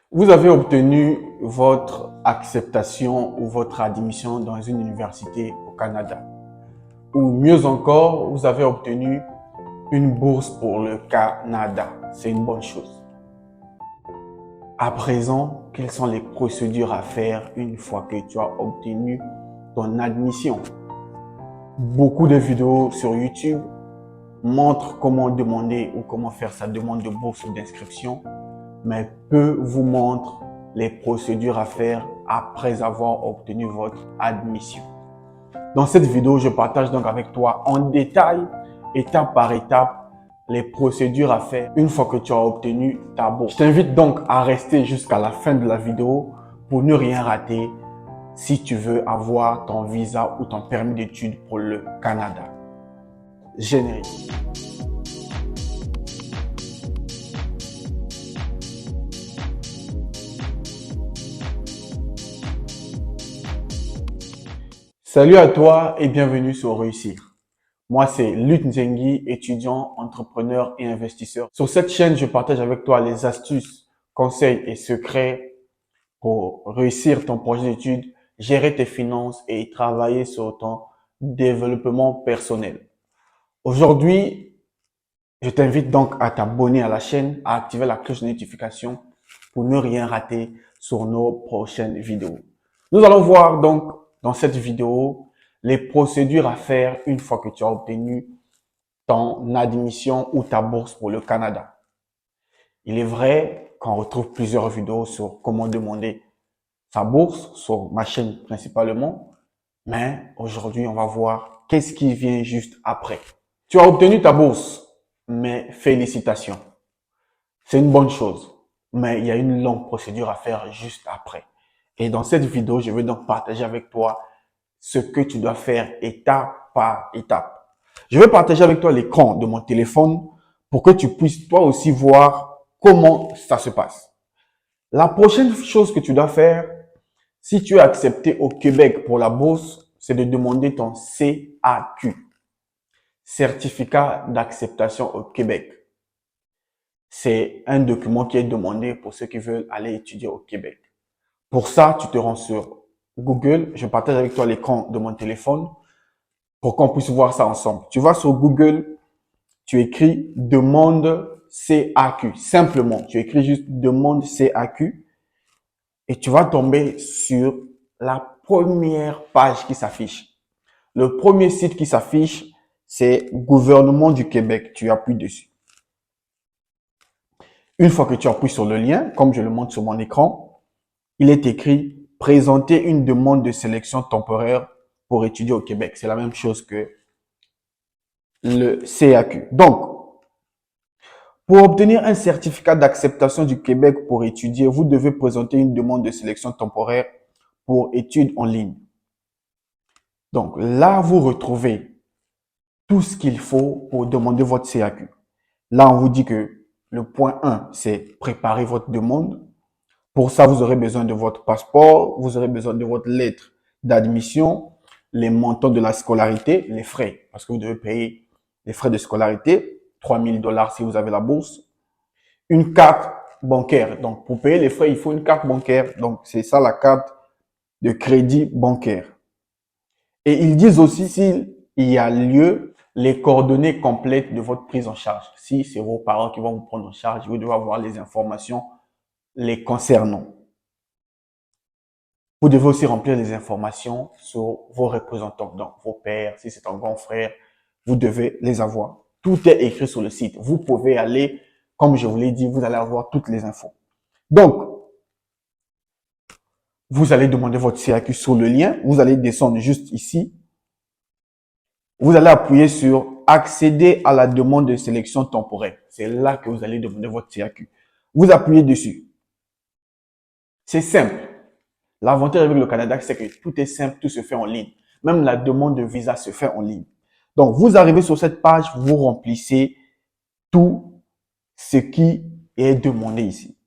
Vous avez obtenu votre acceptation ou votre admission dans une université au Canada. Ou mieux encore, vous avez obtenu une bourse pour le Canada. C'est une bonne chose. À présent, quelles sont les procédures à faire une fois que tu as obtenu ton admission? Beaucoup de vidéos sur YouTube montrent comment demander ou comment faire sa demande de bourse ou d'inscription, mais peu vous montrent les procédures à faire après avoir obtenu votre admission. Dans cette vidéo, je partage donc avec toi en détail, étape par étape, les procédures à faire une fois que tu as obtenu ta bourse. Je t'invite donc à rester jusqu'à la fin de la vidéo pour ne rien rater si tu veux avoir ton visa ou ton permis d'études pour le Canada. Générique. Salut à toi et bienvenue sur Réussir. Moi, c'est Luc Nzengi, étudiant, entrepreneur et investisseur. Sur cette chaîne, je partage avec toi les astuces, conseils et secrets pour réussir ton projet d'études, gérer tes finances et travailler sur ton développement personnel. Aujourd'hui, je t'invite donc à t'abonner à la chaîne, à activer la cloche de notification pour ne rien rater sur nos prochaines vidéos. Nous allons voir donc dans cette vidéo les procédures à faire une fois que tu as obtenu ton admission ou ta bourse pour le Canada. Il est vrai qu'on retrouve plusieurs vidéos sur comment demander sa bourse sur ma chaîne principalement, mais aujourd'hui on va voir qu'est-ce qui vient juste après. Tu as obtenu ta bourse, mais félicitations. C'est une bonne chose, mais il y a une longue procédure à faire juste après. Et dans cette vidéo, je vais donc partager avec toi ce que tu dois faire étape par étape. Je vais partager avec toi l'écran de mon téléphone pour que tu puisses toi aussi voir comment ça se passe. La prochaine chose que tu dois faire, si tu es accepté au Québec pour la bourse, c'est de demander ton CAQ, certificat d'acceptation au Québec. C'est un document qui est demandé pour ceux qui veulent aller étudier au Québec. Pour ça, tu te rends sur Google. Je partage avec toi l'écran de mon téléphone pour qu'on puisse voir ça ensemble. Tu vas sur Google, tu écris demande CAQ. Simplement, tu écris juste demande CAQ et tu vas tomber sur la première page qui s'affiche. Le premier site qui s'affiche, c'est Gouvernement du Québec. Tu appuies dessus. Une fois que tu appuies sur le lien, comme je le montre sur mon écran, il est écrit « Présenter une demande de sélection temporaire pour étudier au Québec ». C'est la même chose que le CAQ. Donc, pour obtenir un certificat d'acceptation du Québec pour étudier, vous devez présenter une demande de sélection temporaire pour études en ligne. Donc, là, vous retrouvez tout ce qu'il faut pour demander votre CAQ. Là, on vous dit que le point 1, c'est préparer votre demande. Pour ça, vous aurez besoin de votre passeport, vous aurez besoin de votre lettre d'admission, les montants de la scolarité, les frais, parce que vous devez payer les frais de scolarité, 3 000 $ si vous avez la bourse, une carte bancaire. Donc, pour payer les frais, il faut une carte bancaire. Donc, c'est ça la carte de crédit bancaire. Et ils disent aussi s'il y a lieu, les coordonnées complètes de votre prise en charge. Si c'est vos parents qui vont vous prendre en charge, vous devez avoir les informations les concernant. Vous devez aussi remplir les informations sur vos représentants, donc vos pères, si c'est un grand frère, vous devez les avoir. Tout est écrit sur le site. Vous pouvez aller, comme je vous l'ai dit, vous allez avoir toutes les infos. Donc, vous allez demander votre CAQ sur le lien. Vous allez descendre juste ici. Vous allez appuyer sur accéder à la demande de sélection temporaire. C'est là que vous allez demander votre CAQ. Vous appuyez dessus. C'est simple. L'avantage avec le Canada, c'est que tout est simple, tout se fait en ligne. Même la demande de visa se fait en ligne. Donc, vous arrivez sur cette page, vous remplissez tout ce qui est demandé ici.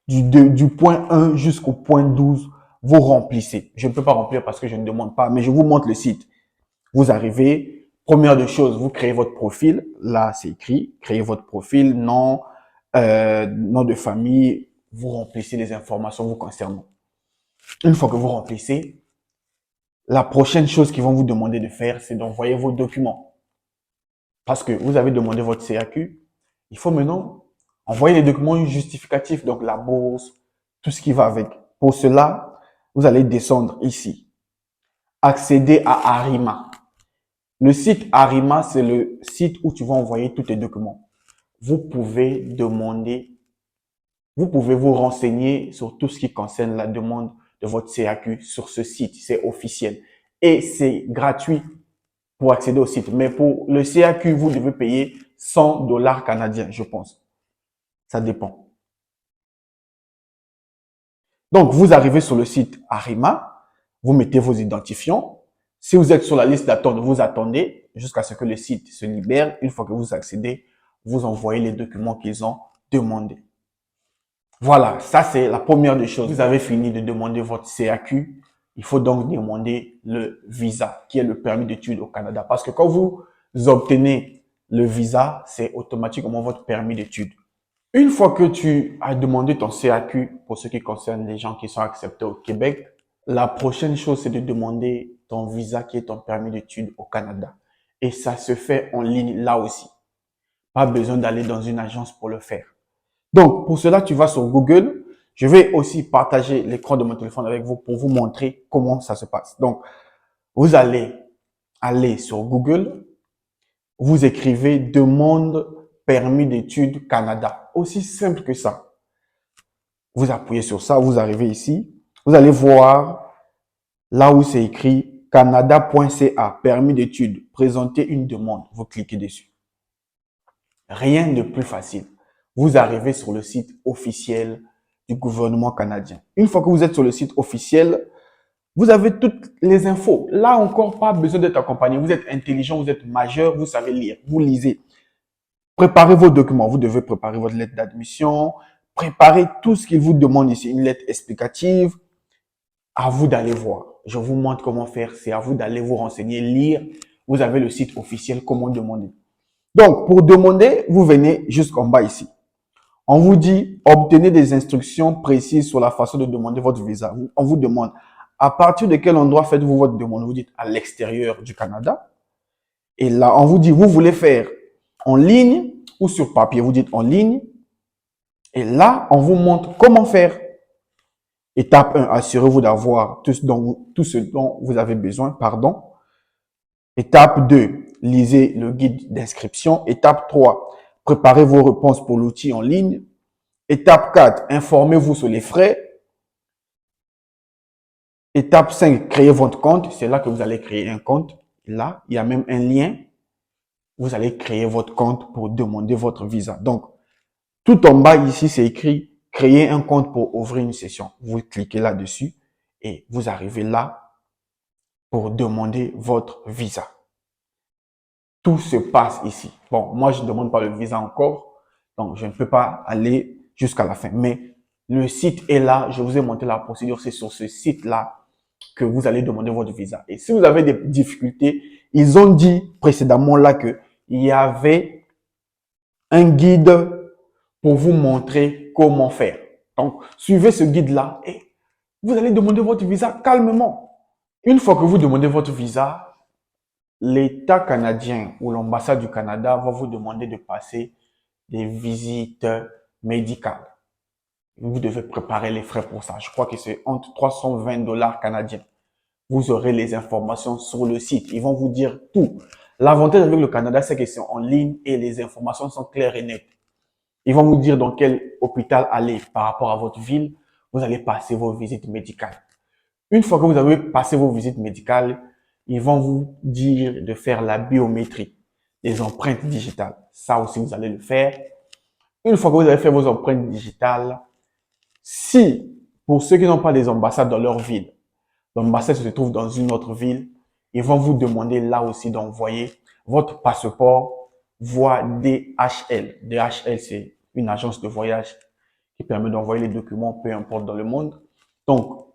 Du point 1 jusqu'au point 12, vous remplissez. Je ne peux pas remplir parce que je ne demande pas, mais je vous montre le site. Vous arrivez, première des choses, vous créez votre profil. Là, c'est écrit, créez votre profil, nom, nom de famille, vous remplissez les informations vous concernant. Une fois que vous remplissez, la prochaine chose qu'ils vont vous demander de faire, c'est d'envoyer vos documents. Parce que vous avez demandé votre CAQ, il faut maintenant envoyer les documents justificatifs, donc la bourse, tout ce qui va avec. Pour cela, vous allez descendre ici. Accéder à Arima. Le site Arima, c'est le site où tu vas envoyer tous tes documents. Vous pouvez demander, vous pouvez vous renseigner sur tout ce qui concerne la demande de votre CAQ sur ce site. C'est officiel et c'est gratuit pour accéder au site. Mais pour le CAQ, vous devez payer 100 dollars canadiens, je pense. Ça dépend. Donc, vous arrivez sur le site Arima, vous mettez vos identifiants. Si vous êtes sur la liste d'attente, vous attendez jusqu'à ce que le site se libère. Une fois que vous accédez, vous envoyez les documents qu'ils ont demandés. Voilà, ça c'est la première des choses. Vous avez fini de demander votre CAQ. Il faut donc demander le visa, qui est le permis d'études au Canada. Parce que quand vous obtenez le visa, c'est automatiquement votre permis d'études. Une fois que tu as demandé ton CAQ, pour ce qui concerne les gens qui sont acceptés au Québec, la prochaine chose, c'est de demander ton visa, qui est ton permis d'études au Canada. Et ça se fait en ligne là aussi. Pas besoin d'aller dans une agence pour le faire. Donc, pour cela, tu vas sur Google. Je vais aussi partager l'écran de mon téléphone avec vous pour vous montrer comment ça se passe. Donc, vous allez aller sur Google. Vous écrivez « Demande permis d'études Canada ». Aussi simple que ça. Vous appuyez sur ça, vous arrivez ici. Vous allez voir là où c'est écrit « Canada.ca », permis d'études, présenter une demande. Vous cliquez dessus. Rien de plus facile. Vous arrivez sur le site officiel du gouvernement canadien. Une fois que vous êtes sur le site officiel, vous avez toutes les infos. Là encore, pas besoin d'être accompagné. Vous êtes intelligent, vous êtes majeur, vous savez lire, vous lisez. Préparez vos documents. Vous devez préparer votre lettre d'admission, préparez tout ce qu'il vous demande ici, une lettre explicative. À vous d'aller voir. Je vous montre comment faire. C'est à vous d'aller vous renseigner, lire. Vous avez le site officiel, comment demander. Donc, pour demander, vous venez jusqu'en bas ici. On vous dit, obtenez des instructions précises sur la façon de demander votre visa. On vous demande, à partir de quel endroit faites-vous votre demande? Vous dites, à l'extérieur du Canada. Et là, on vous dit, vous voulez faire en ligne ou sur papier? Vous dites en ligne. Et là, on vous montre comment faire. Étape 1, assurez-vous d'avoir tout ce dont vous avez besoin. Étape 2, lisez le guide d'inscription. Étape 3, préparez vos réponses pour l'outil en ligne. Étape 4, informez-vous sur les frais. Étape 5, créez votre compte. C'est là que vous allez créer un compte. Là, il y a même un lien. Vous allez créer votre compte pour demander votre visa. Donc, tout en bas ici, c'est écrit « Créer un compte pour ouvrir une session ». Vous cliquez là-dessus et vous arrivez là pour demander votre visa. Tout se passe ici. Bon, moi, je ne demande pas le visa encore, donc je ne peux pas aller jusqu'à la fin. Mais le site est là. Je vous ai montré la procédure. C'est sur ce site-là que vous allez demander votre visa. Et si vous avez des difficultés, ils ont dit précédemment là qu'il y avait un guide pour vous montrer comment faire. Donc, suivez ce guide-là et vous allez demander votre visa calmement. Une fois que vous demandez votre visa, l'État canadien ou l'ambassade du Canada va vous demander de passer des visites médicales. Vous devez préparer les frais pour ça. Je crois que c'est entre 320 dollars canadiens. Vous aurez les informations sur le site. Ils vont vous dire tout. L'avantage avec le Canada, c'est que c'est en ligne et les informations sont claires et nettes. Ils vont vous dire dans quel hôpital aller par rapport à votre ville. Vous allez passer vos visites médicales. Une fois que vous avez passé vos visites médicales, ils vont vous dire de faire la biométrie, les empreintes digitales. Ça aussi, vous allez le faire. Une fois que vous avez fait vos empreintes digitales, si, pour ceux qui n'ont pas des ambassades dans leur ville, l'ambassade se trouve dans une autre ville, ils vont vous demander là aussi d'envoyer votre passeport voie DHL. DHL, c'est une agence de voyage qui permet d'envoyer les documents peu importe dans le monde. Donc,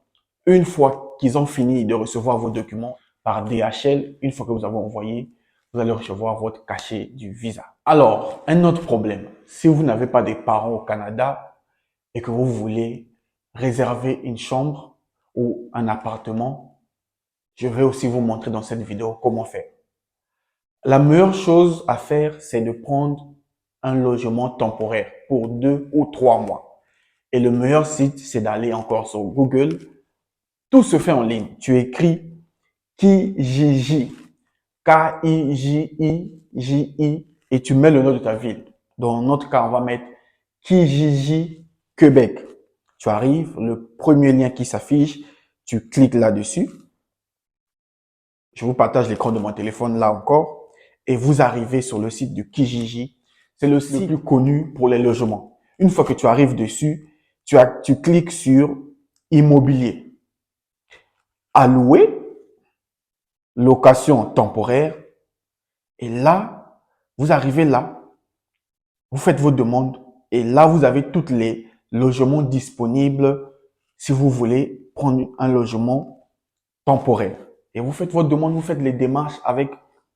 une fois qu'ils ont fini de recevoir vos documents par DHL, une fois que vous avez envoyé, vous allez recevoir votre cachet du visa. Alors, un autre problème, si vous n'avez pas des parents au Canada et que vous voulez réserver une chambre ou un appartement, je vais aussi vous montrer dans cette vidéo comment faire. La meilleure chose à faire, c'est de prendre un logement temporaire pour 2 ou 3 mois. Et le meilleur site, c'est d'aller encore sur Google. Tout se fait en ligne. Tu écris Kijiji, Kijiji, et tu mets le nom de ta ville. Dans notre cas, on va mettre Kijiji, Québec. Tu arrives, le premier lien qui s'affiche, tu cliques là-dessus. Je vous partage l'écran de mon téléphone là encore. Et vous arrivez sur le site de Kijiji. C'est le site le plus connu pour les logements. Une fois que tu arrives dessus, tu cliques sur immobilier. À louer, location temporaire. Et là, vous arrivez là, vous faites vos demandes et là, vous avez tous les logements disponibles si vous voulez prendre un logement temporaire. Et vous faites votre demande, vous faites les démarches avec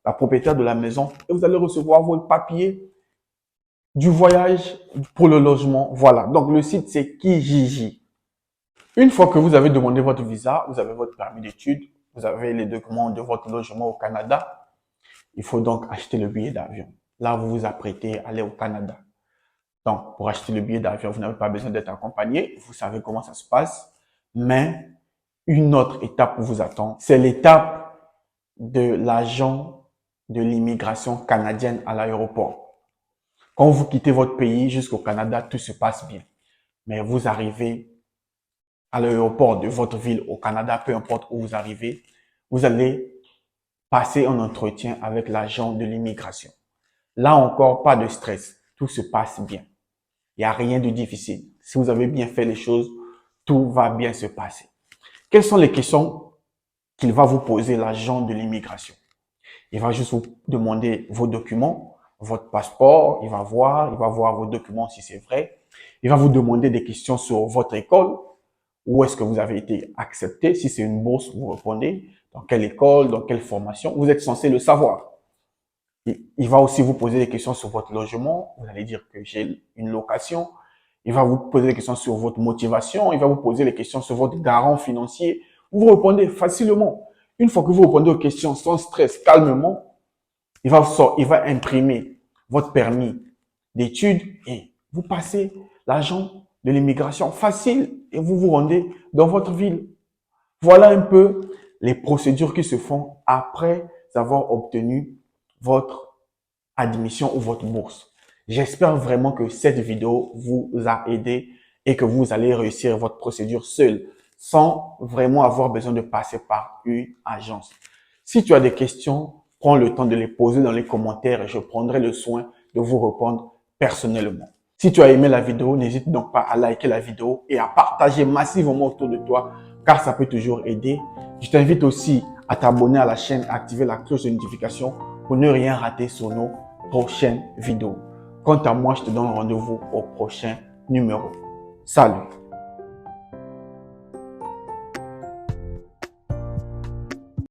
la propriétaire de la maison et vous allez recevoir votre papier du voyage pour le logement. Voilà. Donc, le site, c'est Kijiji. Une fois que vous avez demandé votre visa, vous avez votre permis d'études, vous avez les documents de votre logement au Canada, il faut donc acheter le billet d'avion. Là, vous vous apprêtez à aller au Canada. Donc, pour acheter le billet d'avion, vous n'avez pas besoin d'être accompagné. Vous savez comment ça se passe. Mais une autre étape vous attend. C'est l'étape de l'agent de l'immigration canadienne à l'aéroport. Quand vous quittez votre pays jusqu'au Canada, tout se passe bien. Mais vous arrivez à l'aéroport de votre ville au Canada, peu importe où vous arrivez, vous allez passer un entretien avec l'agent de l'immigration. Là encore, pas de stress. Tout se passe bien. Il n'y a rien de difficile. Si vous avez bien fait les choses, tout va bien se passer. Quelles sont les questions qu'il va vous poser l'agent de l'immigration? Il va juste vous demander vos documents, votre passeport, il va voir vos documents si c'est vrai. Il va vous demander des questions sur votre école. Où est-ce que vous avez été accepté? Si c'est une bourse, vous répondez. Dans quelle école, dans quelle formation? Vous êtes censé le savoir. Il va aussi vous poser des questions sur votre logement. Vous allez dire que j'ai une location. Il va vous poser des questions sur votre motivation. Il va vous poser des questions sur votre garant financier. Vous répondez facilement. Une fois que vous répondez aux questions sans stress, calmement, il va imprimer votre permis d'études et vous passez l'agent de l'immigration facile et vous vous rendez dans votre ville. Voilà un peu les procédures qui se font après avoir obtenu votre admission ou votre bourse. J'espère vraiment que cette vidéo vous a aidé et que vous allez réussir votre procédure seul, sans vraiment avoir besoin de passer par une agence. Si tu as des questions, prends le temps de les poser dans les commentaires et je prendrai le soin de vous répondre personnellement. Si tu as aimé la vidéo, n'hésite donc pas à liker la vidéo et à partager massivement autour de toi, car ça peut toujours aider. Je t'invite aussi à t'abonner à la chaîne et activer la cloche de notification pour ne rien rater sur nos prochaines vidéos. Quant à moi, je te donne rendez-vous au prochain numéro. Salut!